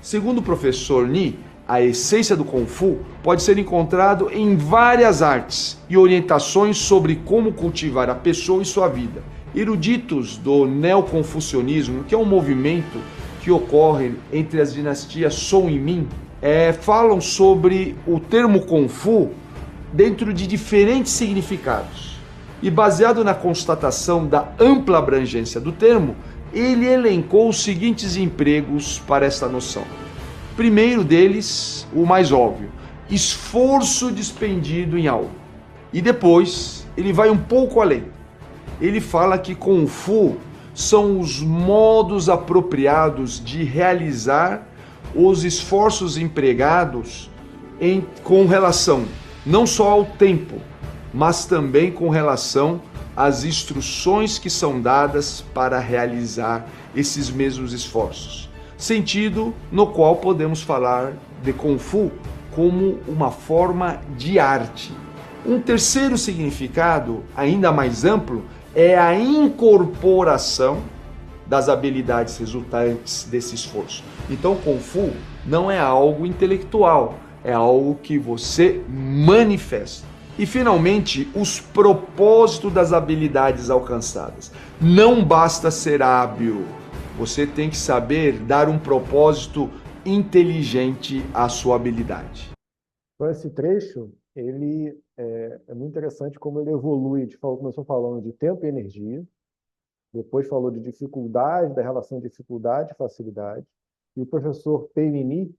Segundo o professor Ni, a essência do Kung Fu pode ser encontrado em várias artes e orientações sobre como cultivar a pessoa e sua vida. Eruditos do neoconfucionismo, que é um movimento que ocorre entre as dinastias Song e Ming, falam sobre o termo Kung Fu dentro de diferentes significados. E baseado na constatação da ampla abrangência do termo, ele elencou os seguintes empregos para esta noção. Primeiro deles, o mais óbvio, esforço despendido em algo. E depois, ele vai um pouco além. Ele fala que Kung Fu são os modos apropriados de realizar os esforços empregados com relação não só ao tempo, mas também com relação às instruções que são dadas para realizar esses mesmos esforços. Sentido no qual podemos falar de Kung Fu como uma forma de arte. Um terceiro significado, ainda mais amplo, é a incorporação das habilidades resultantes desse esforço. Então, Kung Fu não é algo intelectual, é algo que você manifesta. E, finalmente, os propósitos das habilidades alcançadas. Não basta ser hábil, você tem que saber dar um propósito inteligente à sua habilidade. Então, esse trecho, ele é muito interessante como ele evolui. Começou falando de tempo e energia, depois falou de dificuldade, da relação dificuldade e facilidade. E o professor Perini,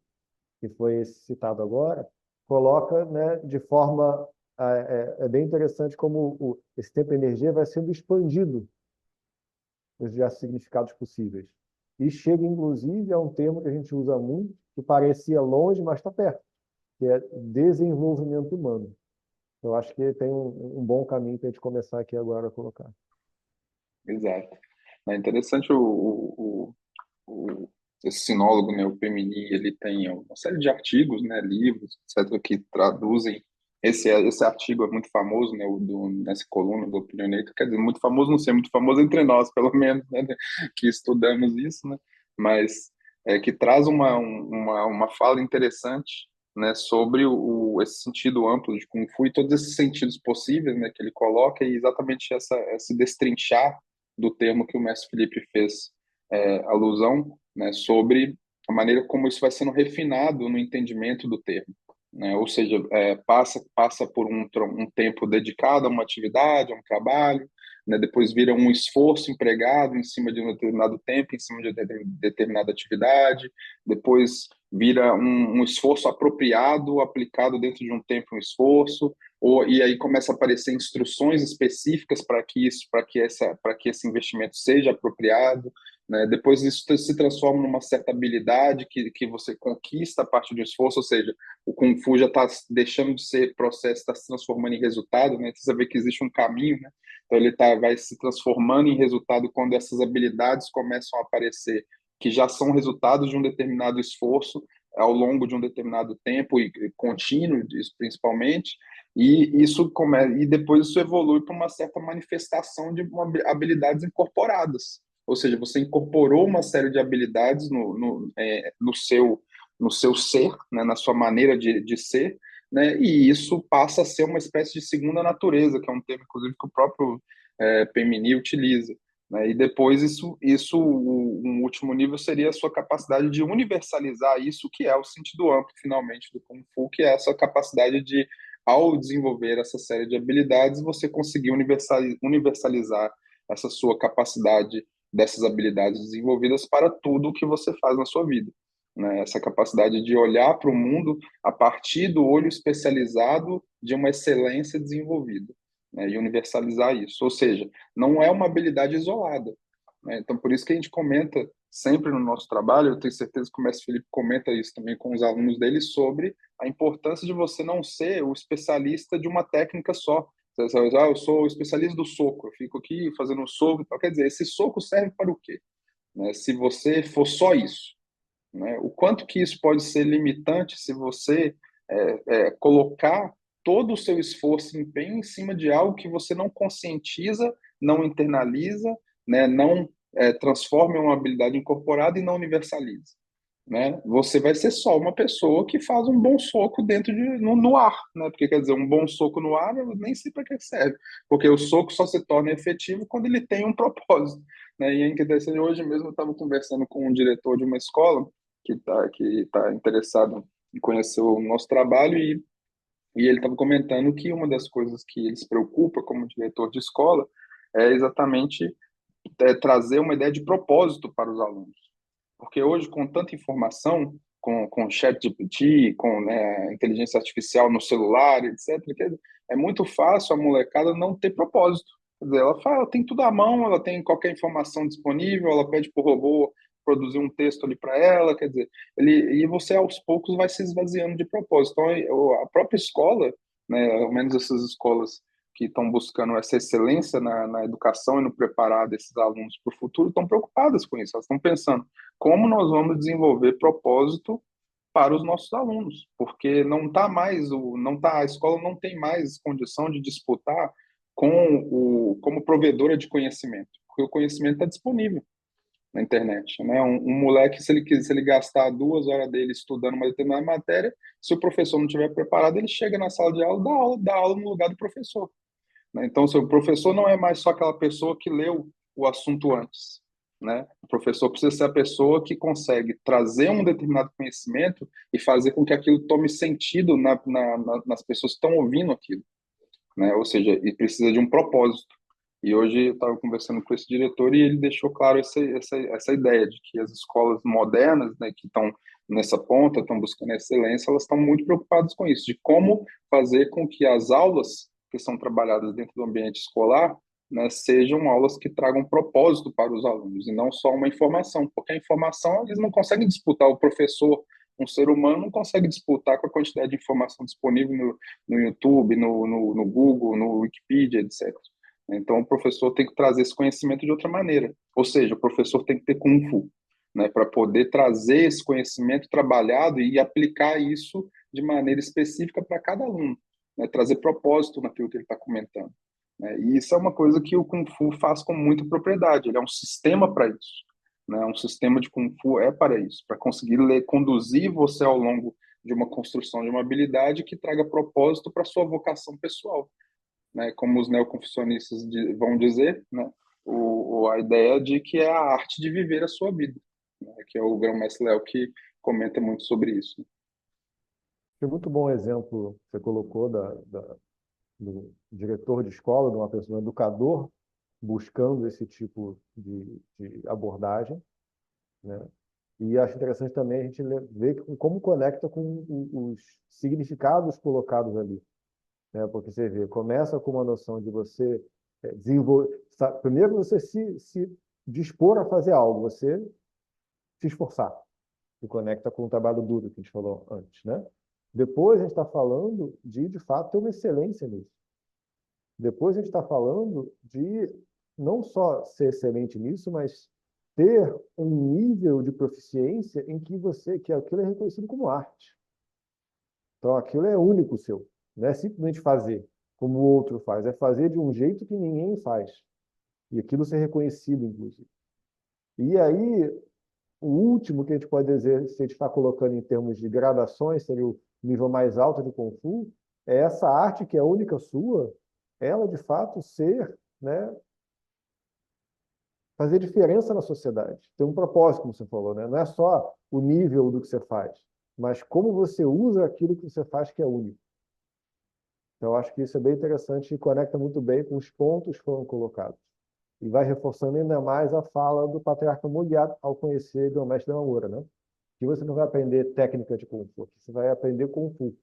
que foi esse citado agora, coloca, né, de forma bem interessante como esse tempo e energia vai sendo expandido os diversos significados possíveis. E chega, inclusive, a um termo que a gente usa muito, que parecia longe, mas está perto, que é desenvolvimento humano. Eu acho que tem um bom caminho para a gente começar aqui agora a colocar. Exato. É interessante esse sinólogo, né, o Femini, ele tem uma série de artigos, né, livros, etc., que traduzem. Esse artigo é muito famoso, né, nessa coluna do Opinionator, quer dizer, muito famoso, não sei, muito famoso entre nós, pelo menos, né, que estudamos isso, né, mas que traz uma fala interessante, né, sobre esse sentido amplo de Kung Fu e todos esses sentidos possíveis, né, que ele coloca, e exatamente esse destrinchar do termo que o mestre Felipe fez alusão, né, sobre a maneira como isso vai sendo refinado no entendimento do termo, né? Ou seja, passa por um tempo dedicado a uma atividade, a um trabalho, né? Depois vira um esforço empregado em cima de um determinado tempo, em cima de determinada atividade, depois vira um esforço apropriado, aplicado dentro de um tempo, um esforço, e aí começa a aparecer instruções específicas para que esse investimento seja apropriado, né? Depois isso se transforma numa certa habilidade que você conquista a partir do esforço, ou seja, o Kung Fu já está deixando de ser processo, está se transformando em resultado, né? Você vê que existe um caminho, né? Então ele vai se transformando em resultado quando essas habilidades começam a aparecer, que já são resultados de um determinado esforço ao longo de um determinado tempo e contínuo, principalmente, e depois isso evolui para uma certa manifestação de habilidades incorporadas. Ou seja, você incorporou uma série de habilidades no seu ser, né, na sua maneira de ser, né, e isso passa a ser uma espécie de segunda natureza, que é um termo, inclusive, que o próprio Pemini utiliza. Né, e depois um último nível seria a sua capacidade de universalizar isso, que é o sentido amplo, finalmente, do Kung Fu, que é essa capacidade de, ao desenvolver essa série de habilidades, você conseguir universalizar essa sua capacidade dessas habilidades desenvolvidas para tudo o que você faz na sua vida. Né? Essa capacidade de olhar para o mundo a partir do olho especializado de uma excelência desenvolvida, né? E universalizar isso. Ou seja, não é uma habilidade isolada. Né? Então, por isso que a gente comenta sempre no nosso trabalho, eu tenho certeza que o mestre Felipe comenta isso também com os alunos dele, sobre a importância de você não ser o especialista de uma técnica só. Eu sou o especialista do soco, eu fico aqui fazendo soco. Então, quer dizer, esse soco serve para o quê? Né? Se você for só isso, né? O quanto que isso pode ser limitante se você colocar todo o seu esforço e empenho em cima de algo que você não conscientiza, não internaliza, né? Não transforma em uma habilidade incorporada e não universaliza. né? Você vai ser só uma pessoa que faz um bom soco no ar, né? Porque quer dizer, um bom soco no ar, eu nem sei para que serve, porque o soco só se torna efetivo quando ele tem um propósito, né? E é interessante, hoje mesmo eu estava conversando com um diretor de uma escola que tá interessado em conhecer o nosso trabalho e ele estava comentando que uma das coisas que ele se preocupa como diretor de escola é exatamente trazer uma ideia de propósito para os alunos. Porque hoje, com tanta informação, com chat GPT, com, né, inteligência artificial no celular, etc., é muito fácil a molecada não ter propósito. Quer dizer, ela fala, ela tem tudo à mão, ela tem qualquer informação disponível, ela pede para o robô produzir um texto ali para ela, quer dizer, e você aos poucos vai se esvaziando de propósito. Então, a própria escola, né, ao menos essas escolas que estão buscando essa excelência na educação e no preparar desses alunos para o futuro, estão preocupadas com isso. Elas estão pensando como nós vamos desenvolver propósito para os nossos alunos, porque não está mais não tá, a escola não tem mais condição de disputar como provedora de conhecimento, porque o conhecimento está disponível na internet, né? Um moleque, se ele gastar 2 horas dele estudando uma determinada matéria, se o professor não estiver preparado, ele chega na sala de aula, dá aula no lugar do professor, né? Então, o professor não é mais só aquela pessoa que leu o assunto antes, né? O professor precisa ser a pessoa que consegue trazer um determinado conhecimento e fazer com que aquilo tome sentido nas pessoas que estão ouvindo aquilo, né? Ou seja, e precisa de um propósito. E hoje eu estava conversando com esse diretor e ele deixou claro essa ideia de que as escolas modernas, né, que estão nessa ponta, estão buscando a excelência, elas estão muito preocupadas com isso, de como fazer com que as aulas que são trabalhadas dentro do ambiente escolar, né, sejam aulas que tragam propósito para os alunos e não só uma informação, porque a informação eles não conseguem disputar, o professor, um ser humano não consegue disputar com a quantidade de informação disponível no YouTube, no Google, no Wikipedia, etc. Então, o professor tem que trazer esse conhecimento de outra maneira. Ou seja, o professor tem que ter Kung Fu, né, para poder trazer esse conhecimento trabalhado e aplicar isso de maneira específica para cada aluno, né, trazer propósito naquilo que ele está comentando, né? E isso é uma coisa que o Kung Fu faz com muita propriedade. Ele é um sistema para isso, né? Um sistema de Kung Fu é para isso, para conseguir conduzir você ao longo de uma construção de uma habilidade que traga propósito para sua vocação pessoal, né? Como os neoconfucionistas vão dizer, né? A ideia de que é a arte de viver a sua vida, né? Que é o Grão-Mestre Léo que comenta muito sobre isso. Foi muito bom o exemplo que você colocou do diretor de escola, de uma pessoa, um educador, buscando esse tipo de abordagem, né? E acho interessante também a gente ver como conecta com os significados colocados ali, né? Porque você vê, começa com uma noção de você desenvolver. Primeiro, você se dispor a fazer algo, você se esforçar, que conecta com o trabalho duro que a gente falou antes, né? Depois a gente está falando de fato, ter uma excelência nisso. Depois a gente está falando de não só ser excelente nisso, mas ter um nível de proficiência em que aquilo é reconhecido como arte. Então aquilo é único seu, não é simplesmente fazer como o outro faz, é fazer de um jeito que ninguém faz. E aquilo ser reconhecido, inclusive. E aí, o último que a gente pode dizer, se a gente está colocando em termos de gradações, seria o nível mais alto de Kung Fu, é essa arte que é única sua, ela de fato ser, né, fazer diferença na sociedade. Tem um propósito, como você falou, né? Não é só o nível do que você faz, mas como você usa aquilo que você faz que é único. Então, eu acho que isso é bem interessante e conecta muito bem com os pontos que foram colocados. E vai reforçando ainda mais a fala do patriarca Mugyat ao conhecer o mestre Damamura, né? Que você não vai aprender técnica de Kung Fu, você vai aprender Kung Fu.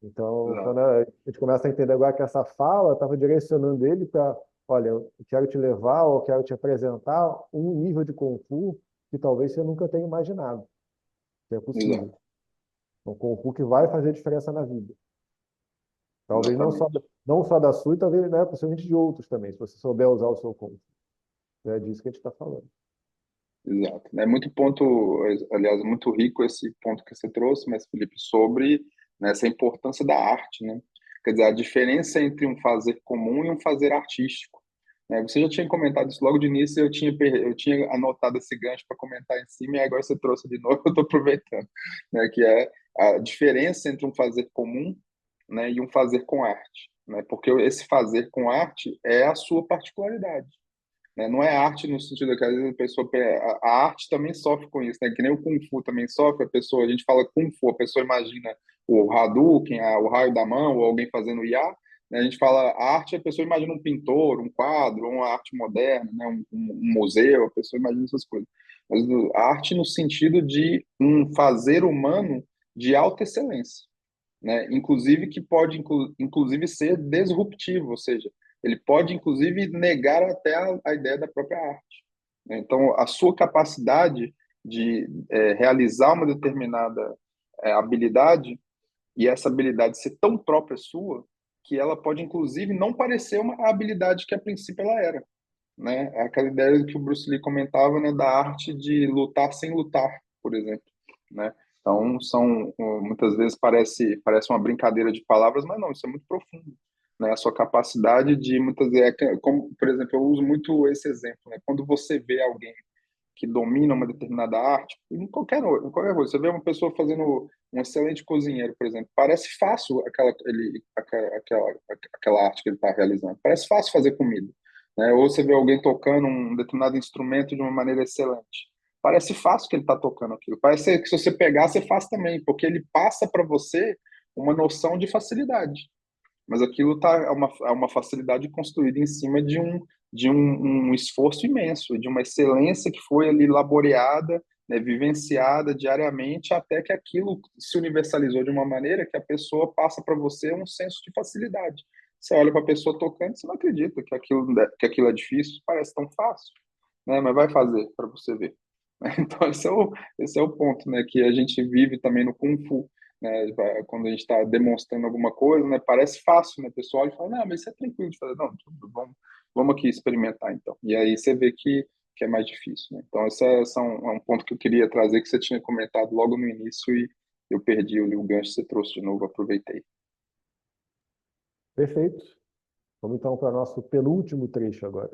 Então, quando Exato. a gente começa a entender agora que essa fala estava direcionando ele para, olha, eu quero te levar ou eu quero te apresentar um nível de Kung Fu que talvez você nunca tenha imaginado que é possível. Exato. Um Kung Fu que vai fazer diferença na vida. Talvez Exatamente. não só da sua, e talvez, né, possivelmente de outros também, se você souber usar o seu Kung Fu. É disso que a gente está falando. Exato. É muito ponto, aliás, muito rico esse ponto que você trouxe, mas Felipe, sobre, né, essa importância da arte, né? Quer dizer, a diferença entre um fazer comum e um fazer artístico, né? Você já tinha comentado isso logo de início, eu tinha anotado esse gancho para comentar em cima, e agora você trouxe de novo, eu estou aproveitando, né? Que é a diferença entre um fazer comum, né, e um fazer com arte, né? Porque esse fazer com arte é a sua particularidade, né? Não é arte no sentido que às vezes a pessoa a arte também sofre com isso, né? Que nem o Kung Fu também sofre, a gente fala Kung Fu, a pessoa imagina o Hadouken, o raio da mão, ou alguém fazendo IA, né? A gente fala arte, a pessoa imagina um pintor, um quadro, uma arte moderna, né? Um museu, a pessoa imagina essas coisas. Mas a arte no sentido de um fazer humano de alta excelência, né? Inclusive que pode inclusive ser disruptivo, ou seja, ele pode inclusive negar até a ideia da própria arte, né? Então, a sua capacidade de realizar uma determinada habilidade, e essa habilidade ser tão própria sua que ela pode inclusive não parecer uma habilidade que a princípio ela era, né? É aquela ideia que o Bruce Lee comentava, né, da arte de lutar sem lutar, por exemplo, né? Então, muitas vezes parece uma brincadeira de palavras, mas não, isso é muito profundo, né? A sua capacidade de muitas vezes, como, por exemplo, eu uso muito esse exemplo, né? Quando você vê alguém que domina uma determinada arte, em qualquer coisa, você vê uma pessoa fazendo um excelente cozinheiro, por exemplo, parece fácil aquela arte que ele está realizando, parece fácil fazer comida, né? Ou você vê alguém tocando um determinado instrumento de uma maneira excelente, parece fácil que ele está tocando aquilo, parece que se você pegar, você faz também, porque ele passa para você uma noção de facilidade, mas aquilo é uma facilidade construída em cima um esforço imenso, de uma excelência que foi ali laboreada, né, vivenciada diariamente, até que aquilo se universalizou de uma maneira que a pessoa passa para você um senso de facilidade. Você olha para a pessoa tocando, você não acredita que aquilo é difícil, parece tão fácil, né? Mas vai fazer para você ver. Então, esse é o ponto, né, que a gente vive também no Kung Fu, né, quando a gente está demonstrando alguma coisa, né, parece fácil, né, o pessoal olha e fala, não, mas isso é tranquilo de fazer, não, vamos aqui experimentar, então, e aí você vê que é mais difícil, né? Então, é um ponto que eu queria trazer, que você tinha comentado logo no início, e eu perdi o gancho, você trouxe de novo, aproveitei. Perfeito. Vamos então para o nosso penúltimo trecho agora.